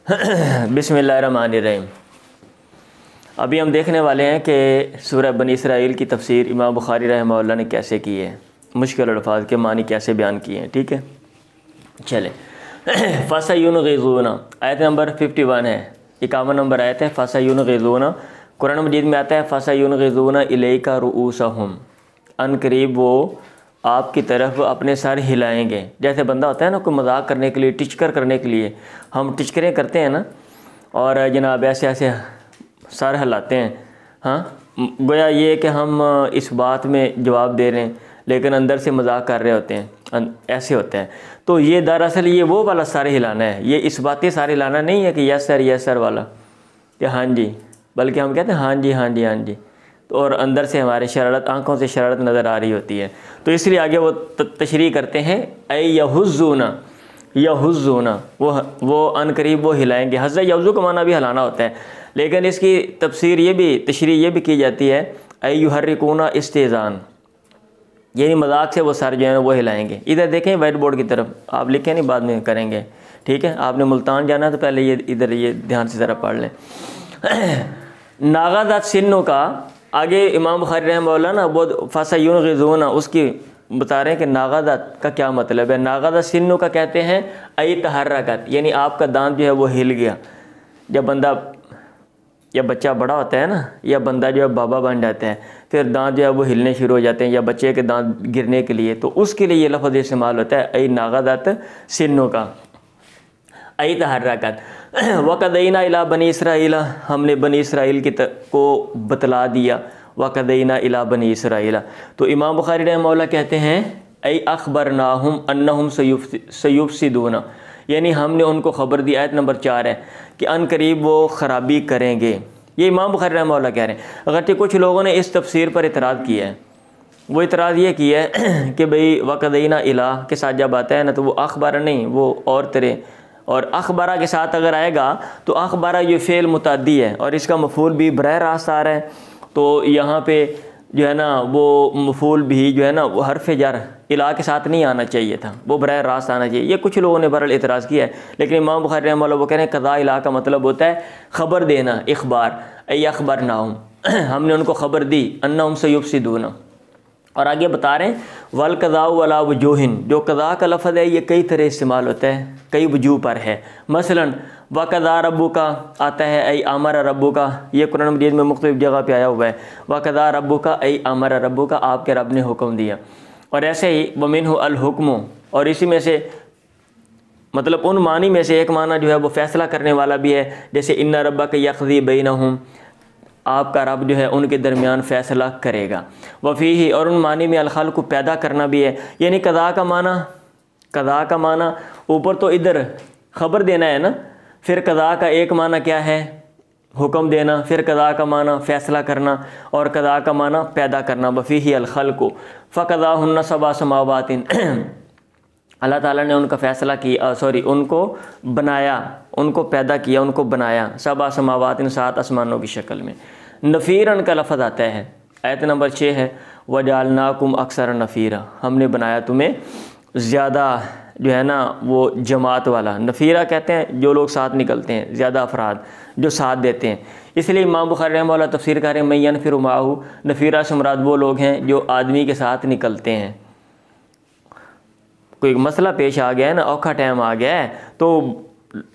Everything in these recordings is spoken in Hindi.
बिस्मिल्लाहिर्रहमानिर्रहीम। अभी हम देखने वाले हैं कि सूरह बनी इसराइल की तफसीर इमाम बुखारी रहमहुल्लाह ने कैसे की है, मुश्किल अल्फाज के मानी कैसे बयान किए हैं। ठीक है, चले। फ़सयुनग़िज़ूना आयत नंबर 51 है, 51 नंबर आयत है। फ़सयुनग़िज़ूना कुरान मजीद में आता है फ़सयुनग़िज़ूना इलैका रुऊसहुम, अनकरीब वो आपकी तरफ अपने सर हिलाएंगे। जैसे बंदा होता है ना, कोई मजाक करने के लिए, टिचकर करने के लिए हम टिचकरें करते हैं ना, और जनाब ऐसे ऐसे सर हिलाते हैं। हाँ, गोया ये कि हम इस बात में जवाब दे रहे हैं लेकिन अंदर से मजाक कर रहे होते हैं, ऐसे होता है। तो ये दरअसल ये वो वाला सर हिलाना है, ये इस बाती सर हिलाना नहीं है कि यस सर वाला कि हाँ जी, बल्कि हम कहते हैं हाँ जी हाँ जी हाँ जी, तो और अंदर से हमारे शरारत, आंखों से शरारत नज़र आ रही होती है। तो इसलिए आगे वो तशरीह करते हैं ऐ यहुज़ूना वो अनकरीब वो हिलाएंगे। हज़्ज़ा यहुज़ू का माना भी हिलाना होता है, लेकिन इसकी तफसीर ये भी, तशरीह ये भी की जाती है ऐ युहर्रिकूना इस्तेज़ान, यानी मजाक से वो सर जो है वो हिलाएंगे। इधर देखें वाइट बोर्ड की तरफ, आप लिखें नहीं बाद में करेंगे। ठीक है, आपने मुल्तान जाना तो पहले ये इधर ये ध्यान से ज़रा पढ़ लें। नागादात सिन्नो का आगे इमाम बुखारी रहमहुल्लाह ना वो फ़सयुनग़िज़ूना उसकी बता रहे हैं कि नागादात का क्या मतलब है। नागादात सिन्नो का कहते हैं ऐ तहर्रकत, यानी आपका दांत जो है वो हिल गया। जब बंदा या बच्चा बड़ा होता है ना, या बंदा जो है बाबा बन जाता है, फिर दांत जो है वो हिलने शुरू हो जाते हैं, या बच्चे के दांत गिरने के लिए, तो उसके लिए ये लफ्ज़ इस्तेमाल होता है ऐ नागादात सिन्नो का, ऐ तहर्रकत। वक़दैना इला बनी इसराइल, हमने बनी इसराइल को बतला दिया। वक़दैना इला बनी इसराइल, तो इमाम बुखारी रहमहुल्लाह कहते हैं ऐ अख़बरनाहुम अन्नहुम सयुफ़सिदूना, यानी हमने उनको ख़बर दी। आयत नंबर 4 है कि अनकरीब वो ख़राबी करेंगे। ये इमाम बुखारी रहमहुल्लाह कह रहे हैं। अगरचे कुछ लोगों ने इस तफसीर पर इतराज़ किया है। वो इतराज़ ये किया है कि भाई वक़दैना इला के साथ जब आता है ना, तो वो अख़बार नहीं, वो और तरह, और अख़बारा के साथ अगर आएगा तो अख़बारा ये फ़ेल मुतअद्दी है और इसका मफ़ूल भी बराह रास्त आ रहा है। तो यहाँ पे जो है ना वो मफ़ूल भी जो है ना वो हरफ़ जर इला के साथ नहीं आना चाहिए था, वो बराह रास्त आना चाहिए। ये कुछ लोगों ने बहरहाल इतराज़ किया है, लेकिन इमाम बुखारी रहमहुल्लाह वो कह रहे हैं कज़ा इला का मतलब होता है ख़बर देना, इख़बार। ऐ अख़बरनाहुम, हमने उनको ख़बर दी, अन्नहुम सयुफ़सिदूना। और आगे बता रहे हैं वल कज़ाउ अला वजूहिन, जो कज़ा का लफ्ज़ है ये कई तरह इस्तेमाल होता है, कई वजूह पर है। मसलन वक़ज़ा रब्बुका आता है ऐ अमर रब्बुका, ये कुरान मजीद में मुख्तलिफ़ जगह पे आया हुआ है। वक़ज़ा रब्बुका ऐ अमर रब्बुका, आपके रब ने हुक्म दिया। और ऐसे ही वमिन्हु अल हुक्मु, और इसी में से मतलब उन मानी में से एक माना जो है वो फ़ैसला करने वाला भी है, जैसे इन्ना रब्बका यक़ज़ी बैनहुम, आपका रब जो है उनके दरमियान फ़ैसला करेगा। वफ़ीही, और उन मानी में अलखल को पैदा करना भी है, यानी कज़ा का माना ऊपर तो इधर ख़बर देना है ना, फिर कज़ा का एक माना क्या है, हुक्म देना, फिर कज़ा का माना फ़ैसला करना, और कज़ा का माना पैदा करना। वफ़ीही अलखल्क़ु फ़क़ज़ाहुन्ना सबअ समावातिन, अल्लाह ताला ने उनका फ़ैसला किया, उनको बनाया, उनको पैदा किया, उनको बनाया, सबअ समावातिन, 7 आसमानों की शक्ल में। नफ़ीरन का लफ्ज़ आता है, आयत नंबर 6 है वजअलनाकुम अक्सर नफ़ीरा, हमने बनाया तुम्हें ज़्यादा जो है ना वो जमात वाला। नफ़ीरा कहते हैं जो लोग साथ निकलते हैं, ज़्यादा अफराद जो साथ देते हैं। इसलिए इमाम बुखारी रहमहुल्लाह तफसीर कर रहे हैं मैयन फिर माहू, नफ़ीरा से मुराद वो लोग हैं जो आदमी के साथ निकलते हैं। कोई मसला पेश आ गया है ना, औखा टाइम आ गया है, तो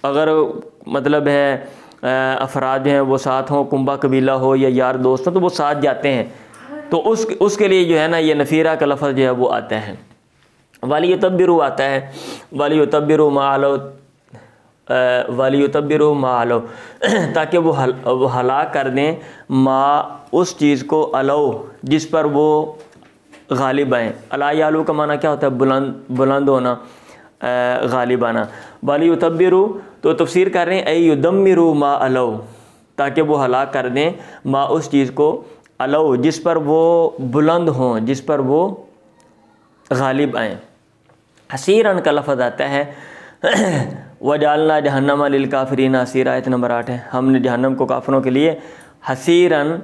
अगर मतलब है अफराद जो हैं वो साथ हों, कुंबा कबीला हो या यार दोस्त हो, तो वो साथ जाते हैं, तो उसके लिए जो है ना ये नफ़ीरा का लफ्ज़ जो है वो आता है। वाली तब्बिरु आता है, वाली तब्बिरु मालो, ताकि वो हलाक कर दें माँ उस चीज़ को अलो जिस पर वो गालिब आएँ। अला यालू का माना क्या होता है, बुलंद होना, गालिब आना। वाली तब्बिरु तो तफसीर कर रहे हैं ऐ युदम्मिरु मा अलो, ताकि वो हलाक कर दें माँ उस चीज़ को अलो जिस पर वो बुलंद हों, जिस पर वो गालिब आएँ। हसीरन का लफ्ज़ आता है वजालना जहन्नमा लिल काफिरीन हसीरा, आयत नंबर 8 है, हमने जहन्नम को काफिरों के लिए हसीरन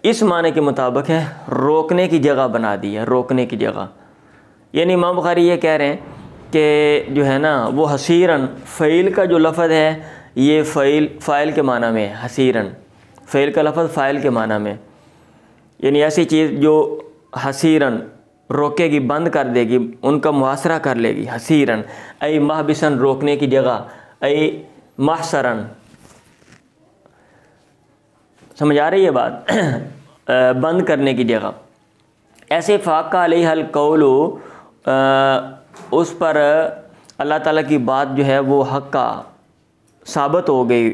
इस माने के मुताबिक है रोकने की जगह बना दी है, रोकने की जगह। यानी इमाम बुखारी ये कह रहे हैं कि जो है ना वो हसीरन, फ़ईल का जो लफ़ज़ है ये फ़ाइल के माना में है। हसीरन फ़ईल का लफ़ज़ फ़ाइल के माना में, यानी ऐसी चीज़ जो हसीरन रोकेगी, बंद कर देगी, उनका मुहासरा कर लेगी। हसीरन ऐ महबिसन रोकने की जगह, ऐ महसरन, समझ आ रही है बात बंद करने की जगह। ऐसे फ़ाक़ा अलैहल कौलु, उस पर अल्लाह ताला की बात जो है वो हक़्क़ा साबित हो गई,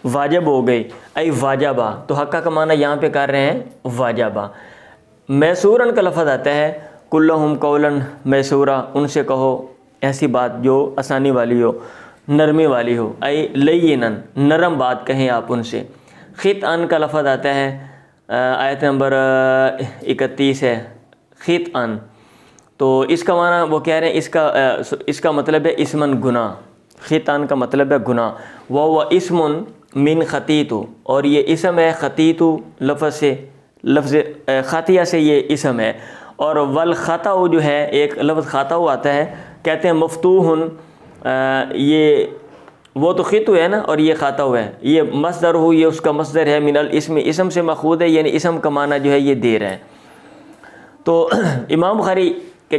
वाजिब हो गई। ऐ वाजबा, तो हक़्क़ा का माना यहाँ पे कर रहे हैं वाजबा। मैसूरन का लफ़ज़ आता है कुल्लहुम कौलन मैसूरा, उनसे कहो ऐसी बात जो आसानी वाली हो, नरमी वाली हो। ऐ लय्यिनन, नरम बात कहें आप उनसे। खितअन का लफ़ज़ आता है आयत नंबर 31 है, खितअन, तो इसका माना वो कह रहे हैं इसका मतलब है इसमन गुनाह। खितअन का मतलब है गुनाह। वह इसमुन मिन खतीतु, और ये इसम है खतीतु लफ़ज़ से, लफ्ज़ ख़ातिया से ये इसम है। और वल ख़ताउ जो है, एक लफ्ज़ ख़ताउ आता है, कहते हैं मफ़तूहुन, ये वो तो खितु है ना, और ये ख़ताउ है, ये मसदर हो, ये उसका मसदर है। मिनल इसम, इसम से मख़ूद है, यानी इसम का माना जो है ये दे रहा है। तो इमाम बुखारी के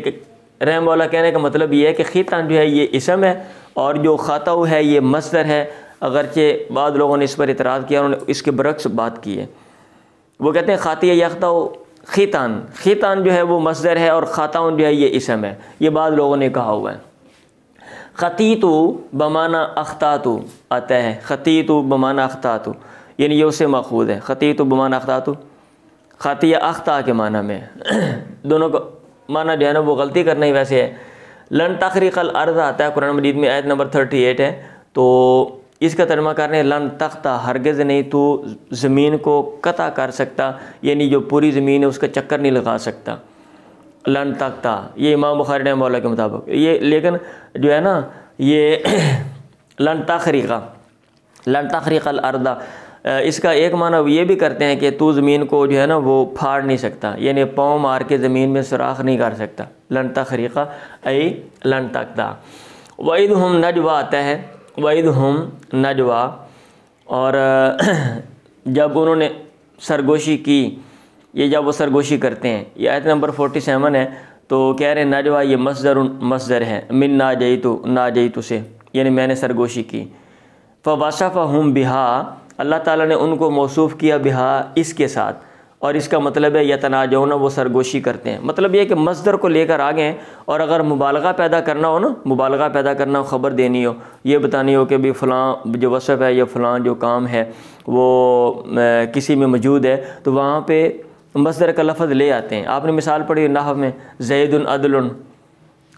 रहमतुल्लाह कहने का मतलब ये है कि खितान जो है ये इसम है और जो ख़ताउ है ये मसदर है। अगरचे बाद लोगों ने इस पर इतराज़ किया, उन्होंने इसके बरक्स बात की है। वो कहते हैं ख़ातिया यख्ताउ खितान, खितान जो है वो मसदर है और ख़ताउन जो है ये इसम है। ये बाद लोगों ने कहा हुआ है। ख़तीतु बमाना अख्तातु आता है, ख़तीतु बमाना अख्तातु, यानी ये उससे माखूज़ है। ख़तीतु बमाना अख्तातु, ख़ातिया अख्ता के माना में दोनों का माना जो है ना वो गलती करना ही वैसे है। लन तख़रीक़ल अर्ज़ आता है कुरान मजीद में, आयत नंबर 38 है। तो इसका तर्जुमा कर रहे हैं लन तख्ता, हरगिज़ नहीं तो ज़मीन को कता कर सकता, यानी जो पूरी ज़मीन है उसका चक्कर नहीं लगा सकता। लन तख्ता, ये इमाम बुखारी रहमतुल्लाह के मुताबिक ये, लेकिन जो है ना ये लन तख़रीक़ल अर्दा, इसका एक माना ये भी करते हैं कि तू ज़मीन को जो है ना वो फाड़ नहीं सकता, यानी पाँव मार के ज़मीन में सुराख नहीं कर सकता। लन तख़रीक़ा ऐ लन तख्ता। वइदहुम नजवा आता है, वइदहुम नजवा, और जब उन्होंने सरगोशी की, ये जब वो सरगोशी करते हैं, ये आयत नंबर 47 है। तो कह रहे हैं नजवा ये मसदर है, मिन नाजयतु से, यानी मैंने सरगोशी की। फ़वसफ़हुम बिहा, अल्लाह ताला ने उनको मौसूफ़ किया बिहा इसके साथ, और इसका मतलब है यतनाजौना, वो सरगोशी करते हैं। मतलब ये कि मसदर को लेकर आ गए, और अगर मुबालगा पैदा करना हो ना, मुबालगा पैदा करना हो, ख़बर देनी हो, ये बतानी हो कि भी फ़लाँ जो वसफ़ है या फ़लाँ जो काम है वो किसी में मौजूद है, तो वहाँ पे मसदर का लफ़ज़ ले आते हैं। आपने मिसाल पढ़ी नहव में, ज़ैदुन अदलुन,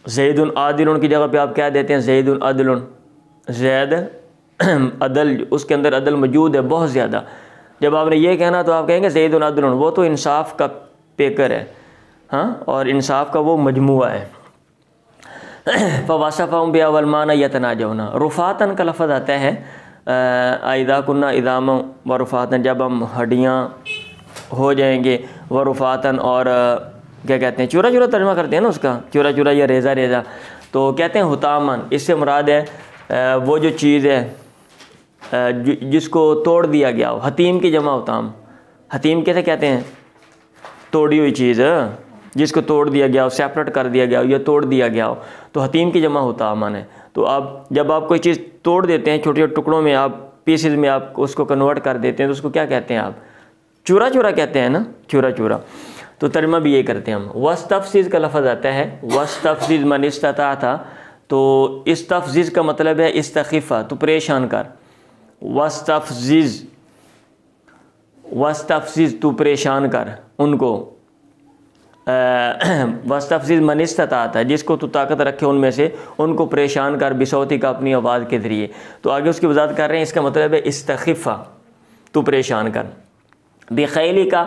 ज़ैदुन आदिलुन की जगह पे आप क्या देते हैं, ज़ैदुन अदलुन, ज़ैद अदल, उसके अंदर अदल मौजूद है बहुत ज़्यादा। जब आपने ये कहना तो आप कहेंगे ज़ैदुन अदलुन, वो तो इंसाफ का पेकर है, हाँ, और इंसाफ का वो मजमुआ है। फ़वसफ़हुम बिहा वल माना यतनाजौना। रुफ़ातन का लफ़ज़ आता है आइदा कुन्ना इदाम व रुफ़ातन, जब हम हड्डियाँ हो जाएंगे, व रुफ़ातन, और क्या कहते हैं, चूरा चूरा तर्जुमा करते हैं ना उसका, चूरा चूरा या रेज़ा रेज़ा, तो कहते हैं हुतामन, इससे मुराद है वो जो चीज़ है जिसको तोड़ दिया गया हो। हतीम की जमा हुताम, हतीम कैसे कहते हैं, तोड़ी हुई चीज़ जिसको तोड़ दिया गया हो, सेपरेट कर दिया गया हो या तोड़ दिया गया हो, तो हतीम की जमा हुतामन है। तो आप जब आप कोई चीज़ तोड़ देते हैं छोटे छोटे टुकड़ों में, आप पीसेज में आप उसको कन्वर्ट कर देते हैं, तो उसको क्या कहते हैं आप, चूरा चूरा कहते हैं ना, चूरा चूरा। तो तर्जुमा भी ये करते हैं हम। वस्तफ़ज़ीज़ का लफ़ज़ आता है, वस्तफ़ज़ीज़ मन इस्ता था, तो इस्तफ़ज़ीज़ का मतलब है इस्तख़िफ़ा, तो परेशान कर। वस्तफ़ज़ीज़ तू परेशान कर उनको। वस्तफ़ज़ीज़ मन इस्ता था, जिसको तू ताकत रखे उनमें से, उनको परेशान कर बिसौती का, अपनी आवाज़ के ज़रिए। तो आगे उसकी वज़ाहत कर रहे हैं, इसका मतलब है इस्तख़िफ़ा, तू परेशान कर। बेखैली का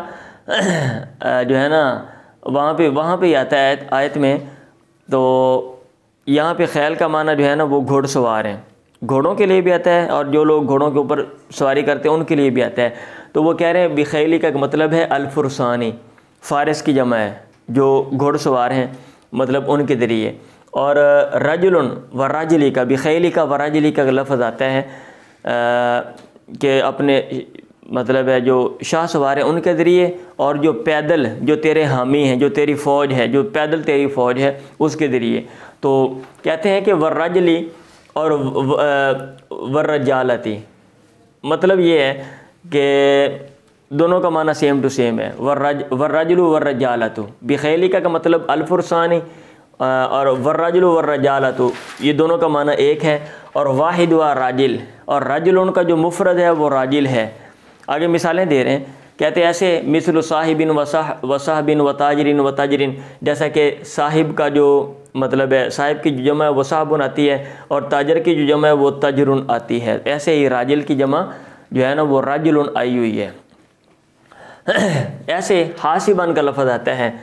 जो है ना वहाँ पे आता है आयत में, तो यहाँ पे खैल का माना जो है ना वो घोड़सवार हैं, घोड़ों के लिए भी आता है, और जो लोग घोड़ों के ऊपर सवारी करते हैं उनके लिए भी आता है। तो वो कह रहे हैं बेखैली का मतलब है अल-फुरसानी, फ़ारिस की जमा है, जो घोड़सवार हैं, मतलब उनके ज़रिए। और रजुलन व राजली का बिखैली का व राजली का लफ्ज़ आता है कि अपने मतलब है जो शाह सवार हैं उनके ज़रिए, और जो पैदल जो तेरे हामी हैं, जो तेरी फ़ौज है, जो पैदल तेरी फ़ौज है उसके ज़रिए। तो कहते हैं कि वर्रजली और वर्रजालती, मतलब ये है कि दोनों का माना सेम टू सेम है। वर्रजलु वर्रजालतु बिखैलिका का मतलब अल्फुरसानी, और वर्रजलु वर्रजालतु ये दोनों का माना एक है। और वाहिद व राजिल, और राजिल उनका जो मुफरद है वो राजिल है। आगे मिसालें दे रहे हैं, कहते हैं ऐसे मिसल साहिबिन वसाहबिन व ताजरिन व ताजरिन, जैसा कि साहिब का जो मतलब है साहिब की जो जमा है वो साहबुन आती है, और ताजर की जो जमा है वो तजरुन आती है। ऐसे ही राजिल की जमा जो है ना वो राजिलुन आई हुई है। ऐसे हासिबान का लफ्ज़ आता है,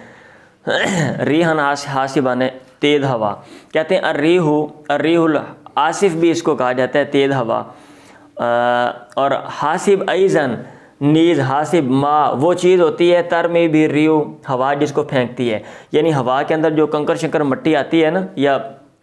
रीहन हासिबान है तेज़ हवा। कहते हैं अर्रीहुल आसिफ भी इसको कहा जाता है, तेज़ हवा। और हासिब ऐज़न नीज़ हासिब माँ वो चीज़ होती है तर में भी रियो हवा जिसको फेंकती है, यानी हवा के अंदर जो कंकर शंकर मट्टी आती है ना, या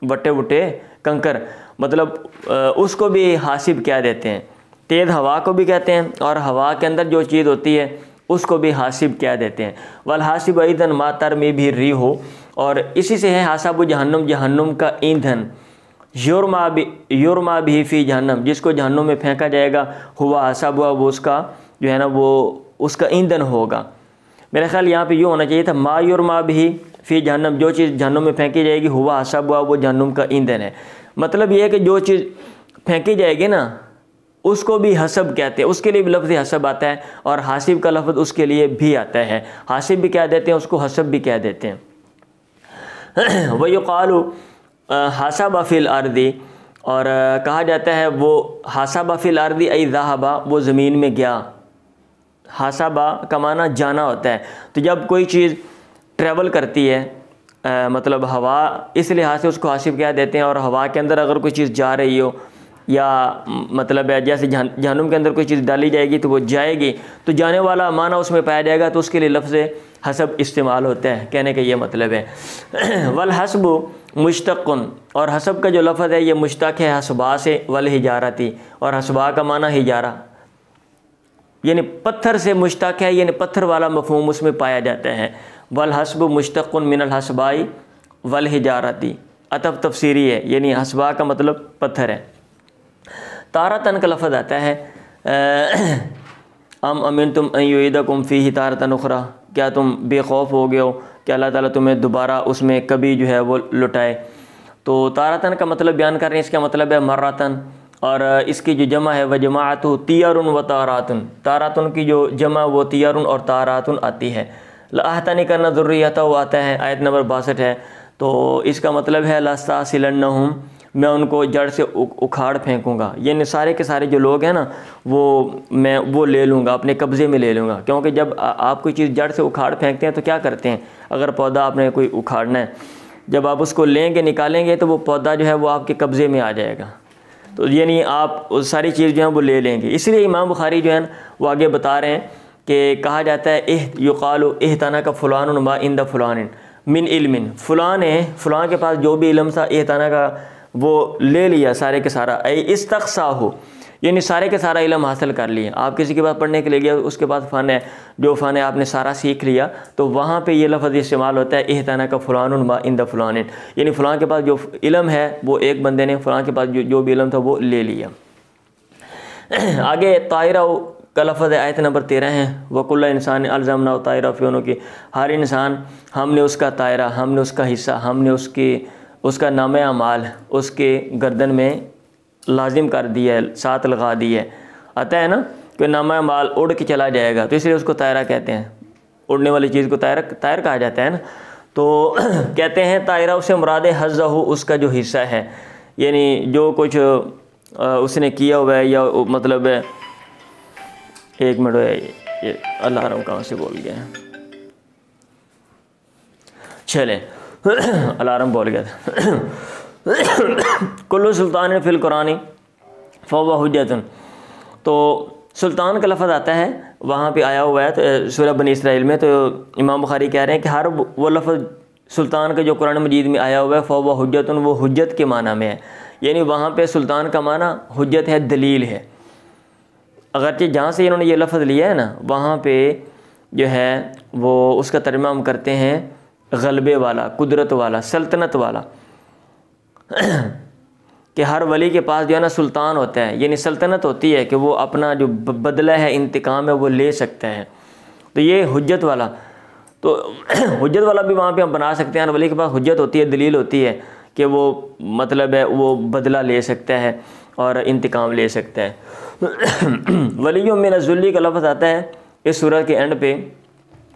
बट्टे बुट्टे कंकर, मतलब उसको भी हासिब कह देते हैं। तेज़ हवा को भी कहते हैं, और हवा के अंदर जो चीज़ होती है उसको भी हासिब कह देते हैं। वल हासिब ऐज़न मा तर में भी री हो, और इसी से है हासाबु जहन्नुम, जहन्नुम का ईंधन। युरमा भी फ़ी जहन्नम, जिसको जहन्नुम में फेंका जाएगा, हुआ हासाब हुआ वो उसका जो है ना वो उसका ईंधन होगा। मेरा ख्याल यहाँ पे यूँ होना चाहिए था मा युरमा भी फ़ी जहन्नम, जो चीज़ जहन्नुम में फेंकी जाएगी, हुआ हासाब हुआ वो जहन्नुम का ईंधन है। मतलब ये है कि जो चीज़ फेंकी जाएगी ना उसको भी हसब कहते हैं, उसके लिए भी लफ्ज़ हसब आता है, और हासिब का लफ्ज़ उसके लिए भी आता है। हासिब भी कह देते हैं उसको, हसब भी कह देते हैं। वयुक़ालु हासाबा फ़िल अर्दी, और कहा जाता है वो हासाबा फ़िल अर्दी ऐ ज़हाबा वो ज़मीन में गया। हासाबा का माना जाना होता है। तो जब कोई चीज़ ट्रैवल करती है मतलब हवा, इस लिहाज से उसको हासिब कह देते हैं। और हवा के अंदर अगर कोई चीज़ जा रही हो, या मतलब है जैसे जहन्नुम के अंदर कोई चीज़ डाली जाएगी तो वो जाएगी, तो जाने वाला माना उसमें पाया जाएगा, तो उसके लिए लफ्ज़ हसब इस्तेमाल होता है। कहने का ये मतलब है। वल हसबु मुश्तक़ुन, और हसब का जो लफ्ज़ है ये मुश्तक़ है हसबा से, वल हिजारती, और हसबा का माना हिजारा यानी पत्थर से मुश्तक़ है, यानी पत्थर वाला मफ़हूम उसमें पाया जाता है। वल हसबु मुश्तक़ुन मिनल हसबाई वल हिजारती, अतफ तफसीरी है, यानी हसबा का मतलब पत्थर है। तारतन का लफ्ज़ आता है अम अमीन तुम युईदकुम फ़ीही तारतन उखरा, क्या तुम बेखौफ हो गए हो कि अल्लाह ताला तुम्हें दोबारा उसमें कभी जो है वो लुटाए। तो तारतन का मतलब बयान कर रहे हैं, इसका मतलब है मर्रतन, और इसकी जो जमा है वह जमाअतु तियरुन व तारातुन, तारातुन की जो जमा वो तियरुन और तारातुन आती है। लाहतनी करना ज़ुर्रियता वो आता है, आयत नंबर 62 है। तो इसका मतलब है लस्तासिलन्नहुम, मैं उनको जड़ से उखाड़ फेंकूँगा, यानी सारे के सारे जो लोग हैं ना मैं वो ले लूँगा, अपने कब्ज़े में ले लूँगा। क्योंकि जब आप कोई चीज़ जड़ से उखाड़ फेंकते हैं तो क्या करते हैं, अगर पौधा आपने कोई उखाड़ना है, जब आप उसको लेंगे निकालेंगे तो वो पौधा जो है वो आपके कब्ज़े में आ जाएगा। तो यानी आप सारी चीज़ जो है वो ले लेंगे। इसलिए इमाम बुखारी जो है ना वो आगे बता रहे हैं कि कहा जाता है युक़ालु इहतना का फ़ुलानुन मा इंदा फ़ुलानिन मिन इल्मिन, फ़ुलान है फ़ुलान के पास जो भी इल्म था, एहताना का वो ले लिया सारे के सारा, इस्तक़सा हो यानी सारे के सारा इल्म हासिल कर लिया। आप किसी के पास पढ़ने के लिए गए, उसके पास फ़न है, जो फ़न है आपने सारा सीख लिया, तो वहाँ पे ये लफ्ज़ इस्तेमाल होता है एहताना का फ़ुलानुन मा इंदा फ़ुलानिन, यानी फ़ुलान के पास जो इल्म है वो एक बंदे ने फ़ुलान के पास जो भी इल्म था वो ले लिया। आगे तायरा का लफ्ज़ है, आयत नंबर 13 है, वकुल्ला इंसान अलज़मना तायरा फ़ियोनो की, हर इंसान हमने उसका तायरा, हमने उसका हिस्सा, हमने उसका नामे अमाल उसके गर्दन में लाजिम कर दिया है, साथ लगा दिया है। आता है ना कि नामे अमाल उड़ के चला जाएगा, तो इसलिए उसको तायरा कहते हैं, उड़ने वाली चीज़ को तायर कहा जाता है ना। तो कहते हैं तायरा उसे मुराद हज़्ज़हु उसका जो हिस्सा है, यानी जो कुछ उसने किया हुआ है, या मतलब एक मिनट ये अलार्म कहाँ से बोल गया है, चले अलार्म बोल गया था। कुल्लु सुल्तान फिल कुरानी फ़हुवा हुज्जतुन, तो सुल्तान का लफ्ज़ आता है वहाँ पे आया हुआ है तो सूरह बनी इसराइल में। तो इमाम बुखारी कह रहे हैं कि हर वो लफ्ज़ सुल्तान का जो कुरान मजीद में आया हुआ है फ़वा हुज्जतुन, वो हुज्जत के माना में है, यानी वहाँ पे सुल्तान का माना हुज्जत है, दलील है। अगरचे जहाँ से इन्होंने ये लफ्ज़ लिया है ना, वहाँ पे जो है वो उसका तर्जुमा हम करते हैं गलबे वाला, कुदरत वाला, सल्तनत वाला कि हर वली के पास जो है ना सुल्तान होता है, यानी सल्तनत होती है कि वो अपना जो बदला है, इंतकाम है, वो ले सकता है। तो ये हुज्जत वाला, तो हुज्जत वाला भी वहाँ पे हम बना सकते हैं। हर वली के पास हुज्जत होती है, दलील होती है कि वो मतलब है वो बदला ले सकता है और इंतकाम ले सकता है। वलियों में नज़ुल्ली का लफ्ज़ आता है इस सूरत के एंड पे,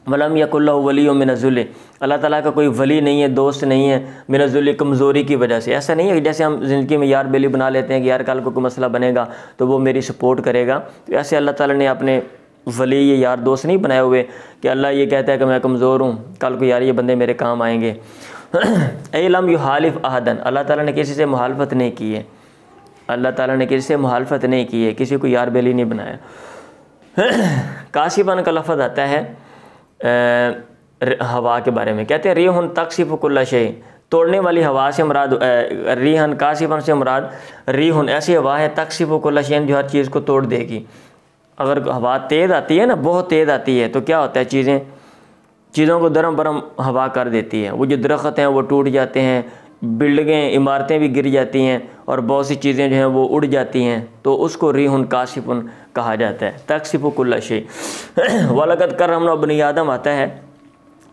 वलम यकुल्लहु वलियुम मिनज़ुल्ल, अल्लाह ताला का कोई वली नहीं है, दोस्त नहीं है, मिनज़ुल्ल, कमज़ोरी की वजह से। ऐसा नहीं है कि जैसे हम ज़िंदगी में यार बेली बना लेते हैं कि यार कल को कोई मसला बनेगा तो वो मेरी सपोर्ट करेगा, तो ऐसे अल्लाह ताला ने अपने वली ये यार दोस्त नहीं बनाए हुए कि अल्लाह ये कहता है कि मैं कमज़ोर हूँ, कल को यार ये बंदे मेरे काम आएंगे। ए लम युहालिफ अहदन, अल्लाह ताला ने किसी से मुहालफत नहीं की है, अल्लाह ताला ने किसी से मुहालफत नहीं की है, किसी को यार बेली नहीं बनाया। काशिफन का लफ्ज़ आता है हवा के बारे में, कहते हैं रिहुन तकसिफ़ु कुल्ला शै, तोड़ने वाली हवा से मुराद, रिहन काशिफन से मुराद रिहुन ऐसी हवा है, तकसिफ़ु कुल्ला शै, जो हर चीज़ को तोड़ देगी। अगर हवा तेज़ आती है ना, बहुत तेज़ आती है, तो क्या होता है, चीज़ों को दरम बरम हवा कर देती है। वो जो दरख्त हैं वो टूट जाते हैं, बिल्डिंगें इमारतें भी गिर जाती हैं और बहुत सी चीज़ें जो हैं वो उड़ जाती हैं, तो उसको रिहुन काशिफुन कहा जाता है, तकसिफ़ु कुल्ला शै। वलक़द करमना बनी आदम आता है,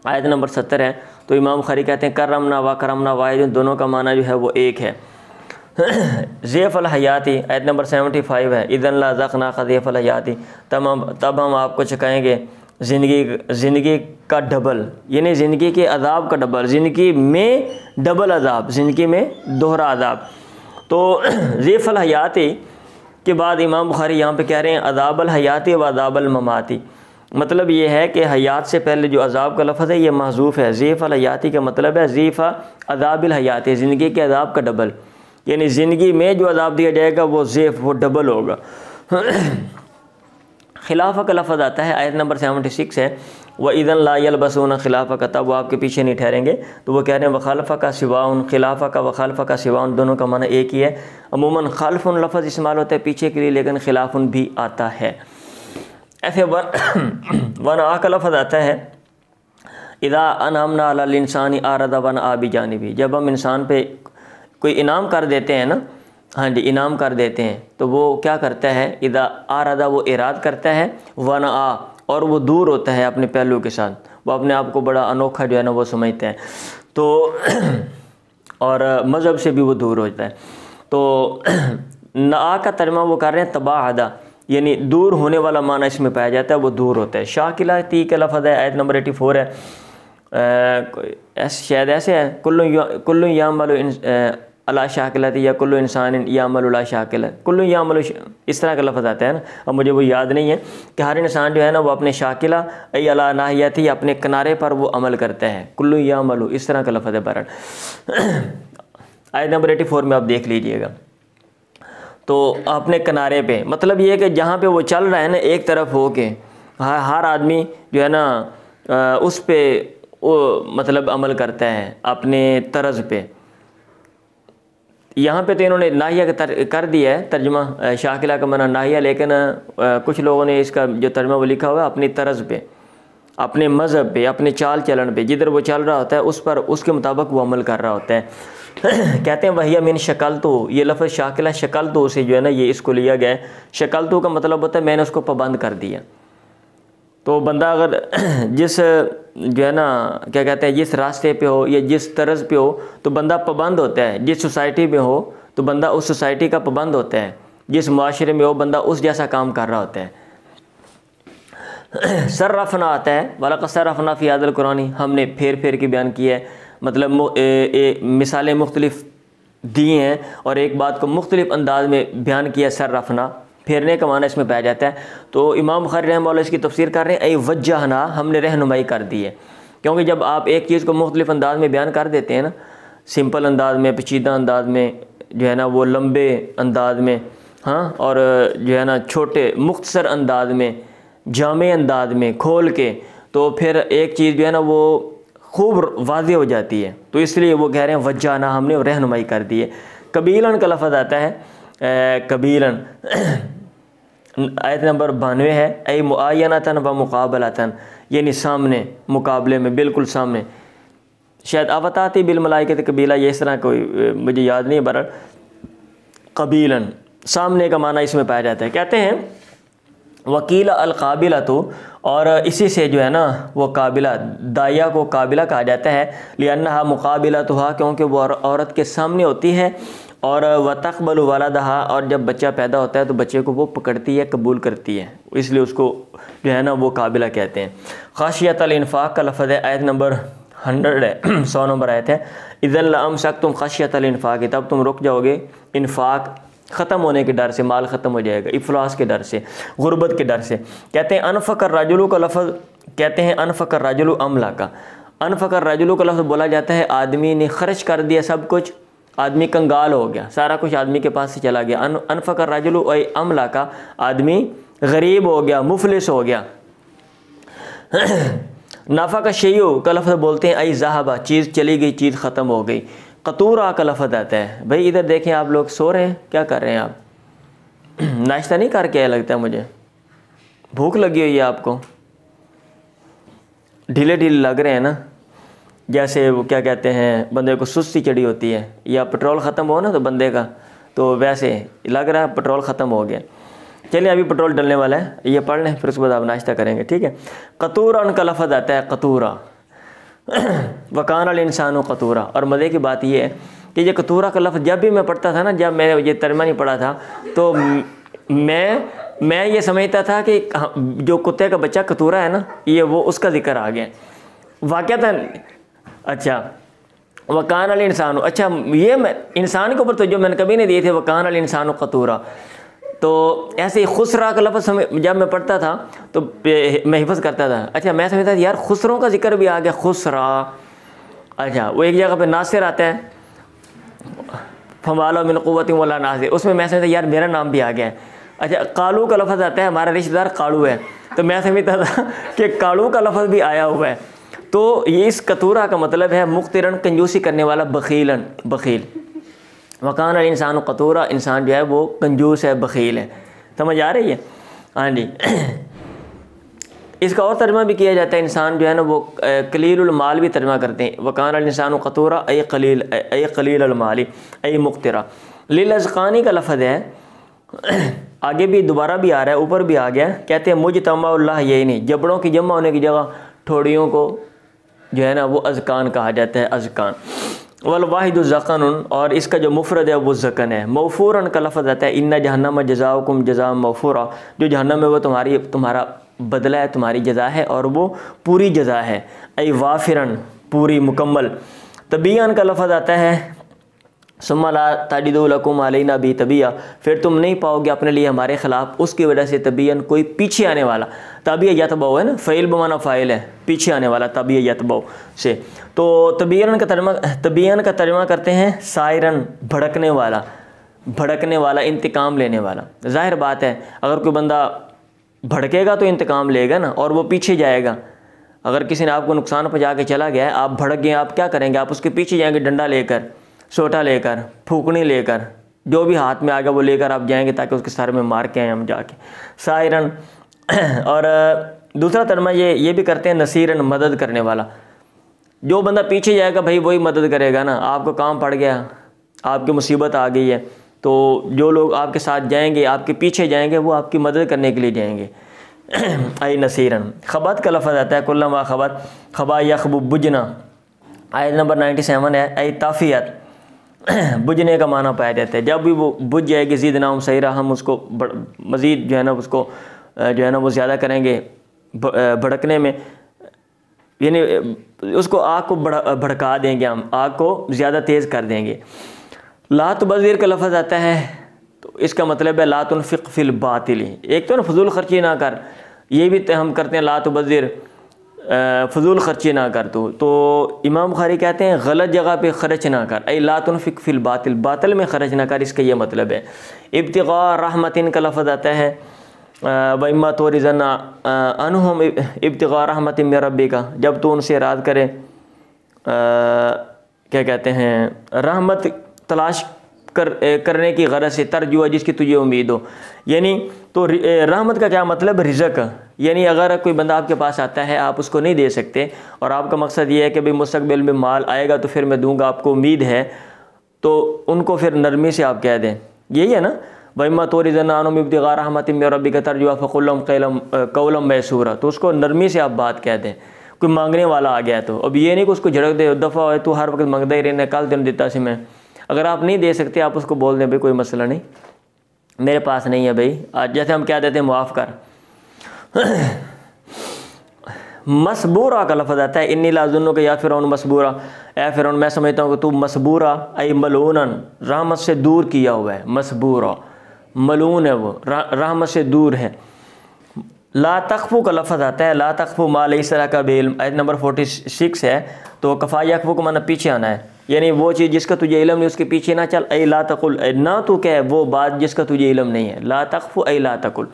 आयत नंबर 70 है। तो इमाम बुखारी कहते हैं करमना व करमना वाहिद, दोनों का माना जो है वो एक है। ज़ैफ़ अल हयाती आयत नंबर 75 है, इदन ला ज़क़ना ज़ैफ़ अल हयाती, तब हम आपको चखाएँगे ज़िंदगी का डबल, यानी ज़िंदगी के अज़ाब का डबल, ज़िंदगी में डबल अज़ाब, ज़िंदगी में दोहरा अज़ाब। तो ज़ैफ़ अल हयाती के बाद इमाम बुखारी यहाँ पे कह रहे हैं अज़ाब अल हयाती व अज़ाब अल ममाती, मतलब ये है कि हयात से पहले जो अज़ाब का लफ्ज़ है ये महज़ूफ़ है। ज़ैफ़ अल हयाती का मतलब है ज़ैफ़ अज़ाब अल हयाती, ज़िंदगी के अज़ाब का डबल, यानी ज़िंदगी में जो अज़ाब दिया जाएगा वो ज़ैफ़, वो डबल होगा। खिलाफ़ा का लफ्ज़ आता है, आयत नंबर 76 है, व इदन ला यलबसून खिलाफ़ा का, तब वो आपके पीछे नहीं ठहरेंगे। तो वो कह रहे हैं वखालफ़ा का सिवाउन, खिलाफ़ा का वखालफ़ा का सिवाउन, दोनों का माना एक ही है। अमूमन खल्फ़ुन लफ्ज़ इस्तेमाल होता है पीछे के लिए, लेकिन खिलाफ़ुन भी आता है। ऐसे वन आ का लफ्ज़ आता है, इदा अनअमना अलल इंसानी आरदा वन आ बिजानिबी, जब हम इंसान पे कोई इनाम कर देते हैं ना, हाँ जी, इनाम कर देते हैं, तो वो क्या करता है, इदा आरदा, वो इराद करता है, वन आ, और वो दूर होता है अपने पहलू के साथ, वो अपने आप को बड़ा अनोखा जो है ना वो समझते हैं, तो और मज़हब से भी वो दूर होता है। तो ना का तर्जुमा वो कर रहे हैं तबाहदा, यानी दूर होने वाला माना इसमें पाया जाता है, वो दूर होता है। शाकिला ती का लफ्ज़ है, आयत नंबर 84 है, शायद ऐसे है, कुल्लु यामलु अला शाकिलती या कुल्लु इंसान यामलु अला शाकिलत, कुल्लु यामलु, इस तरह का लफ्ज़ आता है ना, अब मुझे वो याद नहीं है कि हर इंसान जो है ना वो अपने शाकिला अला नाहियती, अपने किनारे पर वो अमल करता है, कुल्लु यामलु, इस तरह का लफ्ज़ है बहरहाल। आयत नंबर 84 में आप देख लीजिएगा। तो अपने किनारे पे मतलब ये है कि जहाँ पे वो चल रहा है ना एक तरफ हो के, हर आदमी जो है ना उस पे वो मतलब अमल करता है अपने तर्ज पे। यहाँ पे तो इन्होंने नाहिया कर दिया है तर्जुमा, शाकिला का माना नाहिया, लेकिन कुछ लोगों ने इसका जो तर्जुमा वो लिखा हुआ है अपनी तर्ज पे, अपने मज़हब पे, अपने चाल चलन पे, जिधर वो चल रहा होता है उस पर, उसके मुताबिक वो अमल कर रहा होता है। कहते हैं वहिया मिन शक्ल तो, ये लफ्ज़ शाकिला शक्ल तो से जो है ना ये इसको लिया गया है। शक्ल तो का मतलब होता है मैंने उसको पाबंद कर दिया। तो बंदा अगर जिस जो है ना क्या कहते हैं जिस रास्ते पे हो या जिस तर्ज पे हो तो बंदा पाबंद होता है, जिस सोसाइटी में हो तो बंदा उस सोसाइटी का पाबंद होता है, जिस माशरे में हो बंदा उस जैसा काम कर रहा होता है। सर्रफना आता है, वाला सर्रफना फ़ी हाज़िल कुरानी, हमने फेर के बयान किया है, मतलब मिसालें मुख्तलिफ दी हैं और एक बात को मुख्तलिफ अंदाज में बयान किया। सर्रफना फेरने का माना इसमें पाया जाता है। तो इमाम बुखारी रहमतुल्लाह इसकी तफसीर कर रहे हैं, ऐ वज्जहना, हमने रहनुमाई कर दी है। क्योंकि जब आप एक चीज़ को मुख्तलिफ अंदाज में बयान कर देते हैं ना, सिंपल अंदाज में, पेचीदा अंदाज में, जो है ना वो लंबे अंदाज में, हाँ, और जो है ना छोटे मुख्तसर अंदाज में, जामे अंदाज में खोल के, तो फिर एक चीज़ जो है ना वो खूब वाज़ेह हो जाती है। तो इसलिए वो कह रहे हैं वज्जाना, हमने रहनुमाई कर दी है। कबीलन का लफ्ज़ आता है कबीलन, आयत नंबर 92 है। ऐ मुआयनतन व मुकाबलतन, यानी सामने, मुकाबले में, बिल्कुल सामने। शायद अवताती बिल मलाइकत कबीला, ये इस तरह कोई मुझे याद नहीं है, बहरहाल कबीलन सामने का माना इसमें पाया जाता है। कहते हैं वकीला अल काबिला, तो और इसी से जो है ना वो काबिला, दाया को काबिला कहा जाता है। लिअन्नहा मुकाबिला तो हा, क्योंकि वो औरत के सामने होती है। और व तक़बल वलदहा, और जब बच्चा पैदा होता है तो बच्चे को वो पकड़ती है, कबूल करती है, इसलिए उसको जो है ना वो काबिला कहते हैं। ख़ाशियत अल इन्फ़ाक़ का लफ़्ज़ है, आयत नंबर 100 है, 100 नंबर आयत है। इज़न लअमसकतुम ख़शियत अल इन्फ़ाक़, तब तुम रुक जाओगे इन्फ़ाक़ ख़त्म होने के डर से, माल ख़त्म हो जाएगा, इफ़लास के डर से, गुर्बत के डर से। कहते हैं अनफ़क़र रजुलु का लफ़्ज़, कहते हैं अनफ़क़र रजुलु अमला का, अनफ़क़र रजुलु का लफ़्ज़ बोला जाता है आदमी ने खर्च कर दिया सब कुछ, आदमी कंगाल हो गया, सारा कुछ आदमी के पास से चला गया। अनफ़क़र रजुलु ऐ अमला का, आदमी गरीब हो गया, मुफलिस हो गया। नाफ़ा का शेयु का लफ़्ज़ बोलते हैं ऐ ज़हाबा, चीज़ चली गई, चीज़ ख़त्म हो गई। कतूरा का लफ़्ज़ आता है। भाई इधर देखें, आप लोग सो रहे हैं, क्या कर रहे हैं आप? नाश्ता नहीं करके आया लगता है मुझे, भूख लगी हुई है आपको, ढीले ढीले लग रहे हैं ना, जैसे वो क्या कहते हैं, बंदे को सुस्ती चढ़ी होती है, या पेट्रोल ख़त्म हो ना तो बंदे का, तो वैसे लग रहा है पेट्रोल ख़त्म हो गया। चलिए अभी पेट्रोल डलने वाला है, ये पढ़ लें, फिर उसके बाद आप नाश्ता करेंगे, ठीक है। कतूरा उनका लफ़्ज़ आता है, कतूरा वकान अल इंसानु कतूरा। और मज़े की बात यह है कि ये कतूरा का लफ्ज़ जब भी मैं पढ़ता था ना, जब मैंने ये तर्जुमा नहीं पढ़ा था, तो मैं ये समझता था कि जो कुत्ते का बच्चा कतूरा है ना, ये वो उसका जिक्र आ गया वाक़अतन। अच्छा, वकान अल इंसानु, अच्छा ये मैं इंसान के ऊपर तो जो मैंने कभी नहीं दिए थे, वकान अल इंसानु कतूरा। तो ऐसे ही खुसरा का लफ्ज़ जब मैं पढ़ता था तो मैं हिफ़्ज़ करता था। अच्छा, मैं समझता था यार खुसरों का जिक्र भी आ गया, खुसरा। अच्छा, वो एक जगह पे नासिर आता है, फमालो मिन क़ुव्वतिन वला नासिर, उसमें मैं समझता यार मेरा नाम भी आ गया है। अच्छा, कालू का लफ्ज़ आता है, हमारा रिश्तेदार कालू है, तो मैं समझता था कि कालू का लफ्ज़ भी आया हुआ है। तो ये इस कतूरा का मतलब है मुख्तिरन, कंजूसी करने वाला, बखीलन, बखील। वकान अल इंसान कतूरा, इंसान जो है वो कंजूस है, बखील है। समझ आ रही है? हाँ जी। इसका और तर्जुमा भी किया जाता है, इंसान जो है ना वो कलीलुल माल भी तर्जुमा करते हैं। वकान अल इंसान कतूरा ऐ कलील अल माली ऐ मुख्तिरा। लिल अज़क़ानी का लफ़्ज़ है, आगे भी दोबारा भी आ रहा है, ऊपर भी आ गया। कहते हैं मुजतमाउल्लाह, यही नहीं, जबड़ों की जमा होने की जगह ठोड़ियों को जो है ना वो अज़कान कहा जाता है, अज़कान। वल वाहिदु ज़क़न, और इसका जो मुफ़रद है वो ज़क़न है। मौफ़ूरन का लफ़्ज़ आता है, इन्ना जहन्नम जज़ाउकुम जज़ा मौफ़ूरा, जो जहन्नम है वो तुम्हारा बदला है, तुम्हारी जज़ा है, और वो पूरी जज़ा है। ऐ वाफ़िरन, पूरी, मुकम्मल। तबियन का लफ़्ज़ आता है, सुम्मा ला ताजिदू लकुम अलैना बी तबिया, फिर तुम नहीं पाओगे अपने लिए हमारे ख़िलाफ़ उसकी वजह से तबियन, कोई पीछे आने वाला। तबिया यतबऊ है ना, फ़ईल बमाना फ़ाइल है, पीछे आने वाला, तबिया यतबऊ से। तो तबियन का तर्जुमा करते हैं सायरन, भड़कने वाला, भड़कने वाला, इंतकाम लेने वाला। ज़ाहिर बात है, अगर कोई बंदा भड़केगा तो इंतकाम लेगा ना, और वो पीछे जाएगा। अगर किसी ने आपको नुकसान पहुँचा के चला गया है, आप भड़क गए, आप क्या करेंगे? आप उसके पीछे जाएंगे, डंडा लेकर, सोटा लेकर, फूकनी लेकर, जो भी हाथ में आ गया वो लेकर आप जाएंगे, ताकि उसके सर में मार के आए हम जाके, सायरन। और दूसरा तर्जुमा ये भी करते हैं नसीरन, मदद करने वाला। जो बंदा पीछे जाएगा भाई वही मदद करेगा ना। आपको काम पड़ गया, आपकी मुसीबत आ गई है, तो जो लोग आपके साथ जाएंगे, आपके पीछे जाएंगे, वो आपकी मदद करने के लिए जाएंगे। आई नसीरन। खबत का लफ़्ज़ आता है, कुल्लमा खबत, खबा यखबु बुजना, आयत नंबर 97 है। आई ताफ़ियत, बुझने का माना पाया जाता है, जब भी वो बुझ जाएगी, ज़ीद नाम सहीरा, हम उसको मज़ीद जो है ना उसको जो है ना वो ज़्यादा करेंगे भड़कने में, यानी उसको आग को भड़का देंगे, हम आग को ज़्यादा तेज़ कर देंगे। ला तुबज़िर का लफ़्ज़ आता है, तो इसका मतलब है ला तुनफ़िक़ फ़िल बातिल। एक तो ना फजूल ख़र्ची ना कर, ये भी हम करते हैं, ला तुबज़िर, फजूल ख़र्ची ना कर। तो इमाम बुखारी कहते हैं गलत जगह पे ख़र्च ना कर, ऐ ला तुनफ़िक़ फ़िल बातिल, बातिल में ख़र्च ना कर, इसका ये मतलब है। इब्तिग़ा रहमतिन का लफ़्ज़ आता है, व इम्मा तुरिज़न्ना अनहुम इब्तिग़ा रहमतिन मिन रब्बिका, जब तो उनसे इराद करे क्या कहते हैं, रहमत तलाश करने की गरज से, तरजुआ जिसकी तुझे उम्मीद हो। यानी तो रहमत का क्या मतलब, रिज़्क़। यानी अगर कोई बंदा आपके पास आता है, आप उसको नहीं दे सकते और आपका मकसद ये है कि भाई मुस्तक़बिल में माल आएगा तो फिर मैं दूंगा, आपको उम्मीद है, तो उनको फिर नरमी से आप कह दें, यही है ना, वम्मा तोरी जनानो इब्तिगा रहमतिन मिन रब्बिका तरजुहा फ़क़ुल कौलन मैसूरा। तो उसको नरमी से आप बात कह दें। कोई मांगने वाला आ गया तो अब ये नहीं कि उसको झड़क दे, दफ़ा है तू हर वक्त मंगता ही रहना, कल दिन देता सी मैं। अगर आप नहीं दे सकते, आप उसको बोल दें भाई कोई मसला नहीं, मेरे पास नहीं है भाई, आज जैसे हम क्या देते हैं मुआफ़ कर। मसबूरा का लफ्ज़ आता है, इन्नी लाज़ुन्नु के या फ़िरौन मसबूरा, ए फ़िरौन मैं समझता हूँ कि तू मसबूरा आई मलूनन, रहमत से दूर किया हुआ है। मसबूरा मलून है वो, रहमत से दूर है। ला तख्फू का लफ्ज़ आता है, ला तख्फू मा लैसा लका बिल्म, आयत नंबर 46 है। तो कफ़ा यख्फू को माना पीछे आना है, यानी वो चीज़ जिसका तुझे इल्म नहीं उसके पीछे ना चल। ऐ ला तकुल, ना तू कह वो बात जिसका तुझे इल्म नहीं है। ला तख्फू ऐ ला तकुल।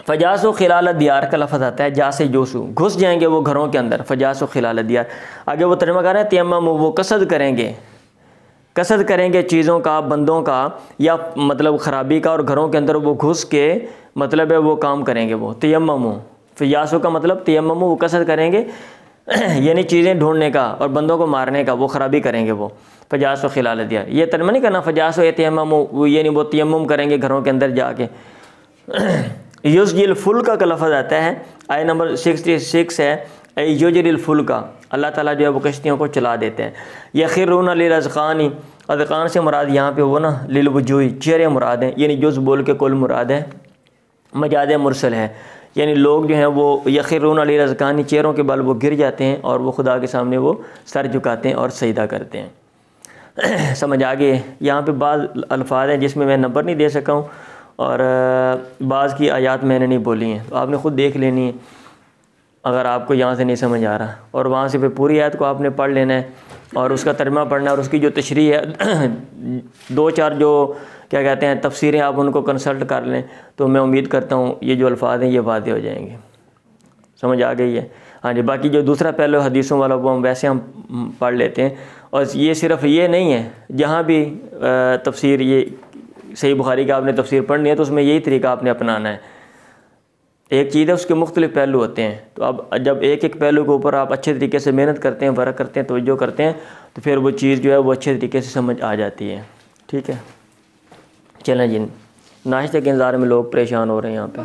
फ़जासु खिलाल दियार का लफ्ज़ आता है, जा से जोसु, घुस जाएंगे वो घरों के अंदर। फ़जासु खिलाल दियार, आगे वो तर्जुमा कर रहे हैं तयम्मम, वो कसद करेंगे, कसद करेंगे चीज़ों का, बंदों का, या मतलब ख़राबी का, और घरों के अंदर वो घुस के मतलब है वो काम करेंगे। वो तयम्मम, फ़जासु का मतलब तयम्मम, वो कसद करेंगे यानी चीज़ें ढूंढने का और बंदों को मारने का, वो ख़राबी करेंगे वो। फ़जासु खिलाल दियार, ये तर्जुमा नहीं करना फ़जासु तयम्मम, यानी वो तयम्मुम करेंगे घरों के अंदर जाके। युज़जिल फुल्का का लफ्ज़ आता है, आयत नंबर 66 है, युजरिल फुल्का, अल्लाह ताला जो है वो कश्तियों को चला देते हैं। यखिरून लिलअज़क़ानी, अज़क़ान से मुराद यहाँ पे वो ना लिलवुजूही, चेहरे मुराद हैं, यानी जुज़ बोल के कुल मुराद है, मजाद मुरसल है। यानी लोग जो हैं वो यखिरून लिलअज़क़ानी, चेहरों के बल वो गिर जाते हैं और वो खुदा के सामने वो सर झुकाते हैं और सजदा करते हैं। समझ आ गए। यहाँ पे बाज़ अल्फाज हैं जिसमें मैं नंबर नहीं दे सका हूँ और बाज़ की आयत मैंने नहीं बोली हैं, तो आपने ख़ुद देख लेनी है अगर आपको यहाँ से नहीं समझ आ रहा, और वहाँ से फिर पूरी आयत को आपने पढ़ लेना है और उसका तर्जुमा पढ़ना है और उसकी जो तशरीह है 2-4 जो क्या कहते हैं तफसीरें, आप उनको कंसल्ट कर लें, तो मैं उम्मीद करता हूँ ये जो अल्फाज हैं ये वाज़ेह हो जाएंगे। समझ आ गई है? हाँ जी। बाकी जो दूसरा पहलू हदीसों वाला वो हम वैसे हम पढ़ लेते हैं, और ये सिर्फ़ ये नहीं है, जहाँ भी तफसीर ये सही बुखारी का आपने तफसीर पढ़नी है तो उसमें यही तरीका आपने अपनाना है। एक चीज़ है, उसके मुख्तलिफ़ पहलू होते हैं, तो अब जब एक एक पहलू के ऊपर आप अच्छे तरीके से मेहनत करते हैं, वर्क करते हैं, तवज्जो करते हैं, तो फिर वो चीज़ जो है वो अच्छे तरीके से समझ आ जाती है। ठीक है, चलें जी, नाश्ते के इंतज़ार में लोग परेशान हो रहे हैं यहाँ पे।